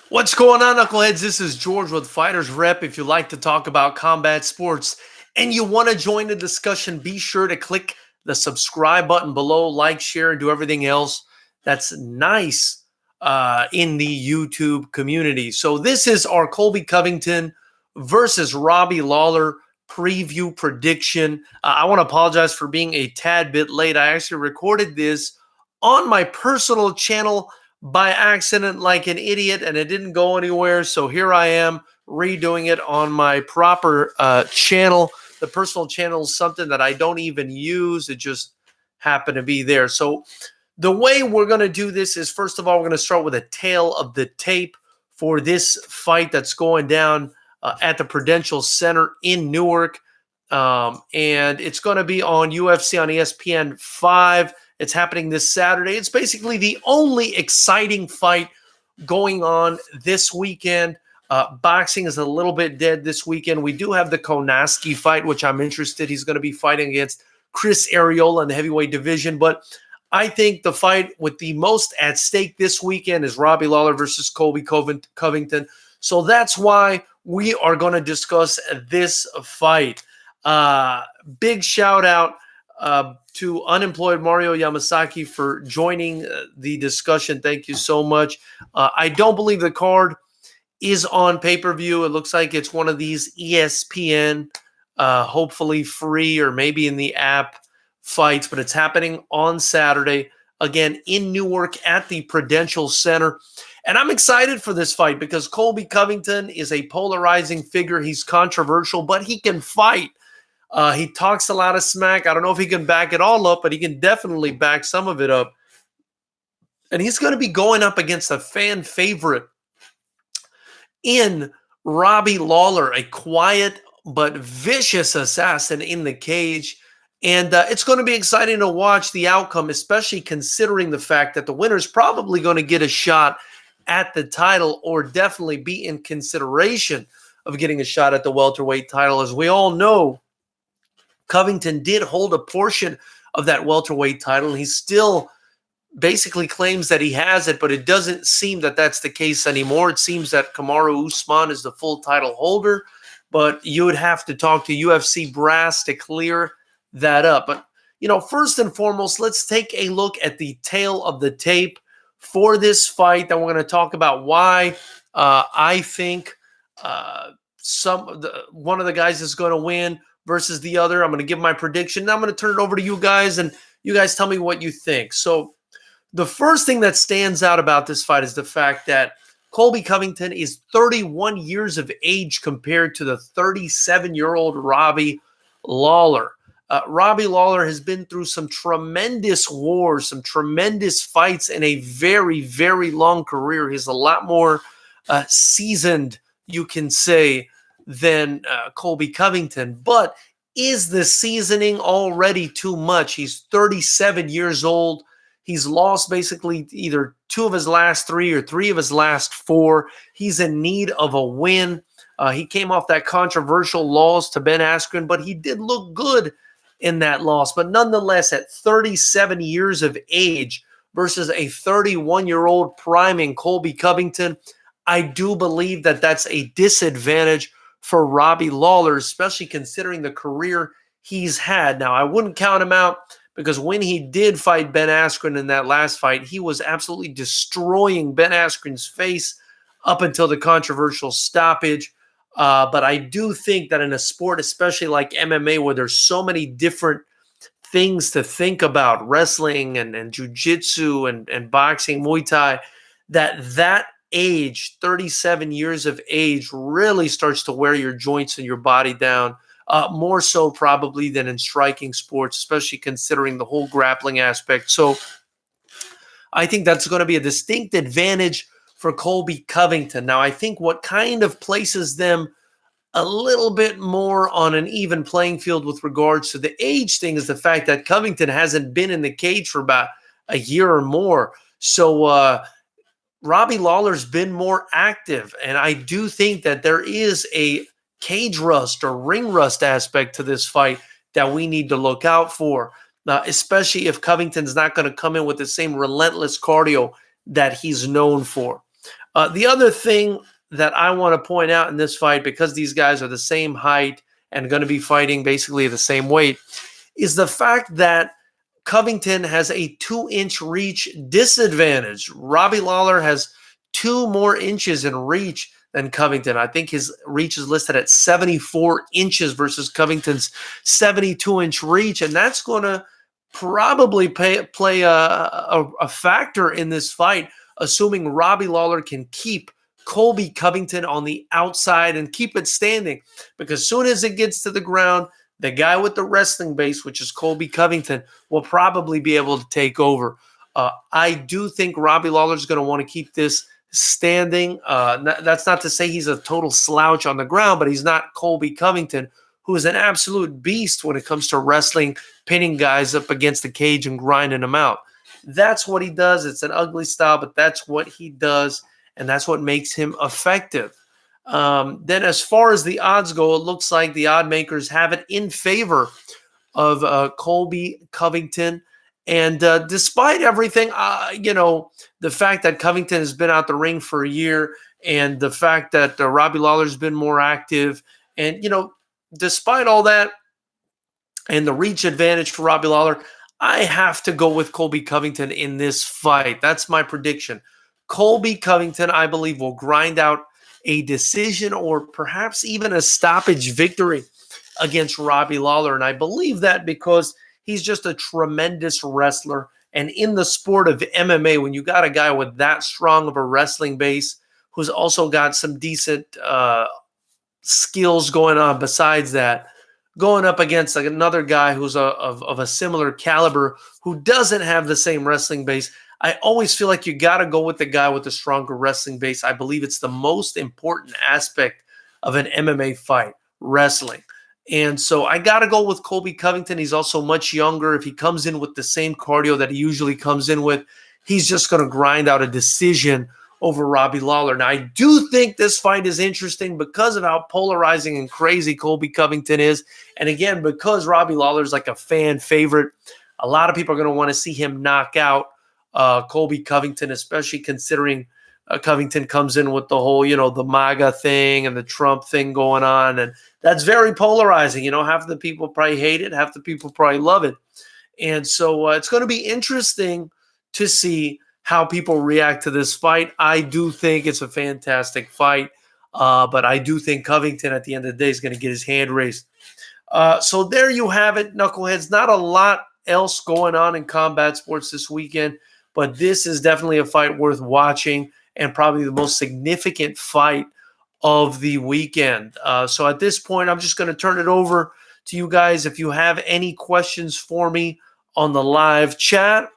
What's going on, knuckleheads? This is George with Fighters Rep. If you like to talk about combat sports and you want to join the discussion, be sure to click the subscribe button below, like, share, and do everything else that's nice in the YouTube community. So this is our Colby Covington versus Robby Lawler preview prediction. I want to apologize for being a tad bit late. I actually recorded this on my personal channel by accident like an idiot, and it didn't go anywhere. So here I am redoing it on my proper channel. The personal channel is something that I don't even use. It just happened to be there. So the way we're going to do this is, first of all, we're going to start with a tail of the tape for this fight that's going down at the Prudential Center in Newark. And it's going to be on UFC on ESPN 5. It's happening this Saturday. It's basically the only exciting fight going on this weekend. Boxing is a little bit dead this weekend. We do have the Konaski fight, which I'm interested. He's going to be fighting against Chris Arreola in the heavyweight division. But I think the fight with the most at stake this weekend is Robby Lawler versus Colby Covington. So that's why we are going to discuss this fight. Big shout out to unemployed Mario Yamasaki for joining the discussion. Thank you so much. I don't believe the card is on pay-per-view. It looks like it's one of these ESPN, hopefully free or maybe in the app fights, but it's happening on Saturday, again, in Newark at the Prudential Center. And I'm excited for this fight because Colby Covington is a polarizing figure. He's controversial, but he can fight. He talks a lot of smack. I don't know if he can back it all up, but he can definitely back some of it up. And he's going to be going up against a fan favorite in Robby Lawler, a quiet but vicious assassin in the cage. And it's going to be exciting to watch the outcome, especially considering the fact that the winner is probably going to get a shot at the title, or definitely be in consideration of getting a shot at the welterweight title. As we all know, Covington did hold a portion of that welterweight title. He still basically claims that he has it, but it doesn't seem that that's the case anymore. It seems that Kamaru Usman is the full title holder, but you would have to talk to UFC brass to clear that up. But, first and foremost, let's take a look at the tail of the tape for this fight. Then we're going to talk about why I think one of the guys is going to win versus the other. I'm going to give my prediction. Now I'm going to turn it over to you guys, and you guys tell me what you think. So the first thing that stands out about this fight is the fact that Colby Covington is 31 years of age compared to the 37-year-old Robby Lawler. Robby Lawler has been through some tremendous wars, some tremendous fights in a very, very long career. He's a lot more seasoned, you can say, than Colby Covington. But is the seasoning already too much? He's 37 years old. He's lost basically either 2 of his last 3 or 3 of his last 4. He's in need of a win. He came off that controversial loss to Ben Askren, but he did look good in that loss. But nonetheless, at 37 years of age versus a 31-year-old priming Colby Covington, I do believe that that's a disadvantage for Robby Lawler, especially considering the career he's had. Now, I wouldn't count him out because when he did fight Ben Askren in that last fight, he was absolutely destroying Ben Askren's face up until the controversial stoppage. But I do think that in a sport, especially like MMA, where there's so many different things to think about, wrestling and jiu-jitsu and boxing, Muay Thai, that age, 37 years of age, really starts to wear your joints and your body down, more so probably than in striking sports, especially considering the whole grappling aspect. So I think that's going to be a distinct advantage for Colby Covington. Now, I think what kind of places them a little bit more on an even playing field with regards to the age thing is the fact that Covington hasn't been in the cage for about a year or more. So Robby Lawler's been more active, and I do think that there is a cage rust or ring rust aspect to this fight that we need to look out for, especially if Covington's not going to come in with the same relentless cardio that he's known for. The other thing that I want to point out in this fight, because these guys are the same height and going to be fighting basically the same weight, is the fact that Covington has a 2-inch reach disadvantage. Robby Lawler has 2 more inches in reach than Covington. I think his reach is listed at 74 inches versus Covington's 72-inch reach, and that's going to probably play a factor in this fight, assuming Robby Lawler can keep Colby Covington on the outside and keep it standing. Because as soon as it gets to the ground, the guy with the wrestling base, which is Colby Covington, will probably be able to take over. I do think Robby Lawler is going to want to keep this standing. That's not to say he's a total slouch on the ground, but he's not Colby Covington, who is an absolute beast when it comes to wrestling, pinning guys up against the cage and grinding them out. That's what he does. It's an ugly style, but that's what he does, and that's what makes him effective. Then as far as the odds go, it looks like the odd makers have it in favor of Colby Covington. And despite everything, the fact that Covington has been out the ring for a year and the fact that Robby Lawler's been more active, and, despite all that and the reach advantage for Robby Lawler, I have to go with Colby Covington in this fight. That's my prediction. Colby Covington, I believe, will grind out a decision or perhaps even a stoppage victory against Robby Lawler. And I believe that because he's just a tremendous wrestler. And in the sport of MMA, when you got a guy with that strong of a wrestling base, who's also got some decent skills going on besides that, going up against like another guy who's of a similar caliber who doesn't have the same wrestling base, I always feel like you got to go with the guy with the stronger wrestling base. I believe it's the most important aspect of an MMA fight, wrestling. And so I got to go with Colby Covington. He's also much younger. If he comes in with the same cardio that he usually comes in with, he's just going to grind out a decision over Robby Lawler. Now, I do think this fight is interesting because of how polarizing and crazy Colby Covington is. And again, because Robby Lawler is like a fan favorite, a lot of people are going to want to see him knock out Colby Covington, especially considering Covington comes in with the whole, the MAGA thing and the Trump thing going on. And that's very polarizing. Half the people probably hate it. Half the people probably love it. And so it's going to be interesting to see how people react to this fight. I do think it's a fantastic fight, but I do think Covington at the end of the day is going to get his hand raised. So there you have it, knuckleheads. Not a lot else going on in combat sports this weekend, but this is definitely a fight worth watching and probably the most significant fight of the weekend. So at this point, I'm just going to turn it over to you guys. If you have any questions for me on the live chat,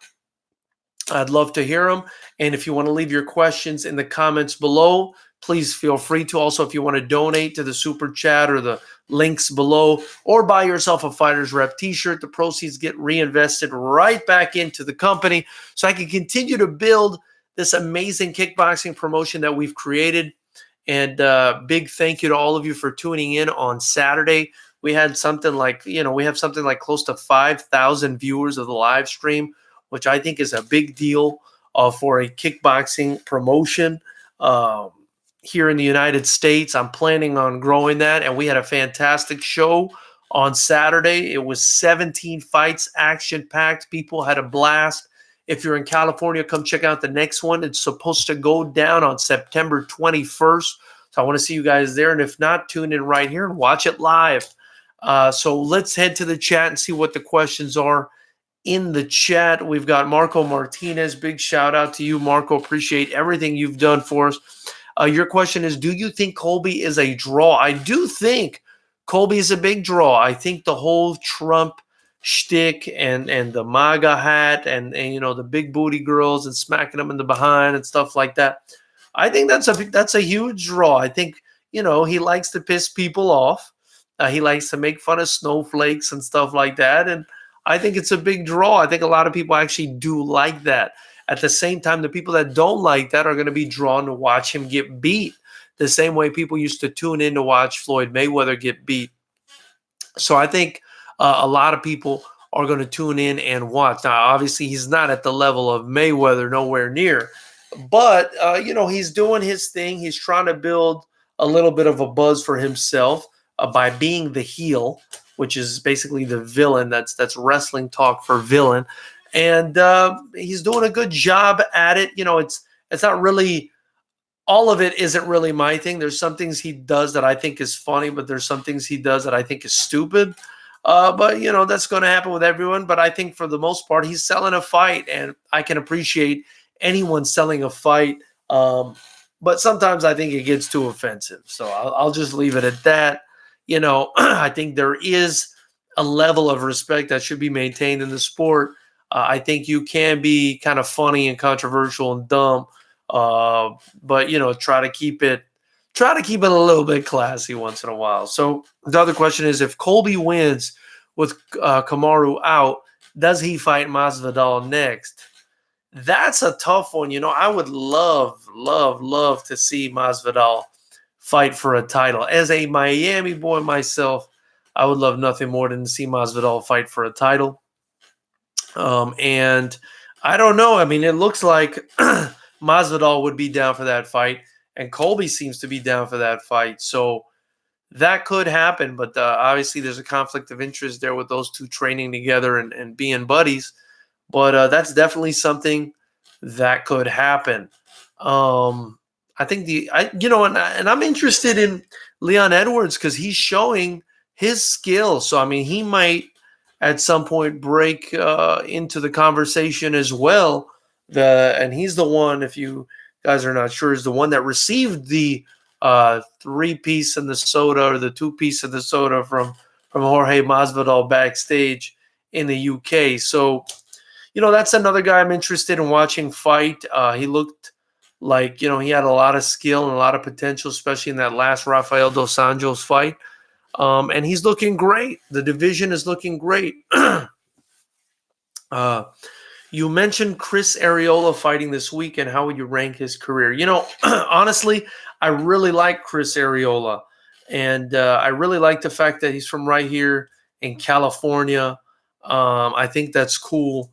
I'd love to hear them. And if you want to leave your questions in the comments below, please feel free to. Also, if you want to donate to the super chat or the links below, or buy yourself a Fighters Rep t-shirt, the proceeds get reinvested right back into the company so I can continue to build this amazing kickboxing promotion that we've created. And big thank you to all of you for tuning in on Saturday. We had something like, we have something like close to 5,000 viewers of the live stream, which I think is a big deal for a kickboxing promotion here in the United States. I'm planning on growing that, and we had a fantastic show on Saturday. It was 17 fights, action-packed. People had a blast. If you're in California, come check out the next one. It's supposed to go down on September 21st, so I want to see you guys there. And if not, tune in right here and watch it live. So let's head to the chat and see what the questions are in the chat. We've got Marco Martinez. Big shout out to you, Marco. Appreciate everything you've done for us. Your question is, do you think Colby is a draw? I do think Colby is a big draw. I think the whole Trump shtick and the MAGA hat and the big booty girls and smacking them in the behind and stuff like that, I think that's a huge draw. I think he likes to piss people off. He likes to make fun of snowflakes and stuff like that, and I think it's a big draw. I think a lot of people actually do like that. At the same time, the people that don't like that are going to be drawn to watch him get beat, the same way people used to tune in to watch Floyd Mayweather get beat. So I think a lot of people are going to tune in and watch. Now, obviously, he's not at the level of Mayweather, nowhere near. But, he's doing his thing. He's trying to build a little bit of a buzz for himself by being the heel, which is basically the villain. That's wrestling talk for villain. And he's doing a good job at it. It's not really, all of it isn't really my thing. There's some things he does that I think is funny, but there's some things he does that I think is stupid. But that's going to happen with everyone. But I think for the most part, he's selling a fight, and I can appreciate anyone selling a fight. But sometimes I think it gets too offensive. So I'll just leave it at that. I think there is a level of respect that should be maintained in the sport. I think you can be kind of funny and controversial and dumb, but try to keep it a little bit classy once in a while. So the other question is, if Colby wins with Kamaru out, does he fight Masvidal next? That's a tough one. I would love to see Masvidal fight for a title. As a Miami boy myself, I would love nothing more than to see Masvidal fight for a title. And I don't know. I mean, it looks like Masvidal would be down for that fight, and Colby seems to be down for that fight. So that could happen, but obviously there's a conflict of interest there with those two training together and being buddies. But that's definitely something that could happen. I think and I'm interested in Leon Edwards because he's showing his skill. So, I mean, he might at some point break into the conversation as well. And he's the one, if you guys are not sure, is the one that received the 3-piece in the soda, or the 2-piece in the soda from Jorge Masvidal backstage in the UK. So, that's another guy I'm interested in watching fight. He looked like, he had a lot of skill and a lot of potential, especially in that last Rafael Dos Anjos fight. And he's looking great. The division is looking great. You mentioned Chris Arreola fighting this weekend. How would you rank his career? Honestly, I really like Chris Arreola. And I really like the fact that he's from right here in California. I think that's cool.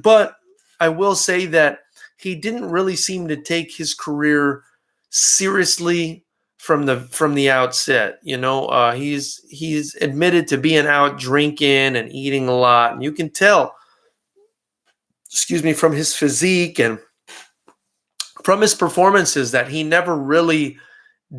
But I will say that he didn't really seem to take his career seriously from the outset. He's admitted to being out drinking and eating a lot, and you can tell, from his physique and from his performances, that he never really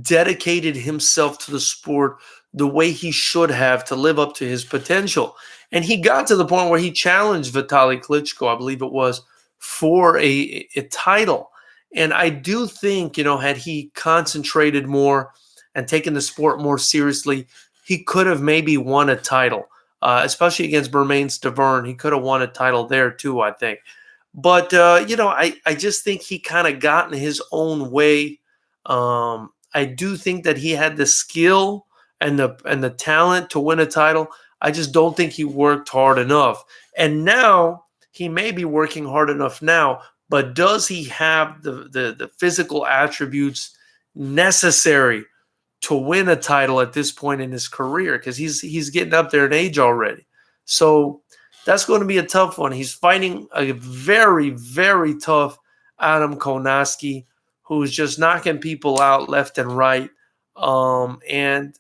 dedicated himself to the sport the way he should have to live up to his potential. And he got to the point where he challenged Vitaly Klitschko, I believe it was, for a title. And I do think, had he concentrated more and taken the sport more seriously, he could have maybe won a title, especially against Bermane Stiverne. He could have won a title there too, I think. But, I just think he kind of got in his own way. I do think that he had the skill and the talent to win a title. I just don't think he worked hard enough. And now he may be working hard enough now, but does he have the physical attributes necessary to win a title at this point in his career? Because he's getting up there in age already. So that's going to be a tough one. He's fighting a very, very tough Adam Kownacki, who's just knocking people out left and right. And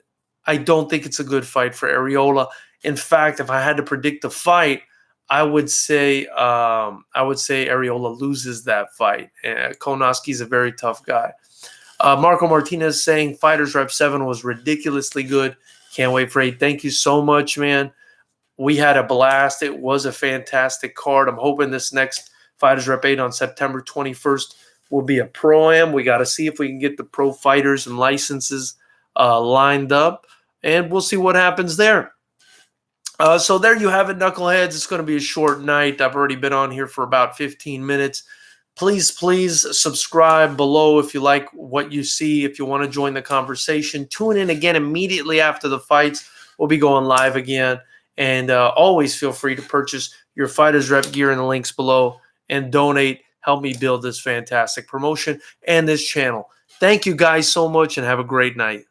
I don't think it's a good fight for Arreola. In fact, if I had to predict the fight, I would say Arreola loses that fight. Kownacki's a very tough guy. Marco Martinez saying Fighters Rep 7 was ridiculously good. Can't wait for 8. Thank you so much, man. We had a blast. It was a fantastic card. I'm hoping this next Fighters Rep 8 on September 21st will be a pro-am. We got to see if we can get the pro fighters and licenses lined up, and we'll see what happens there. So there you have it, knuckleheads. It's going to be a short night. I've already been on here for about 15 minutes. Please subscribe below if you like what you see, if you want to join the conversation. Tune in again immediately after the fights. We'll be going live again. And always feel free to purchase your Fighters Rep gear in the links below and donate. Help me build this fantastic promotion and this channel. Thank you guys so much, and have a great night.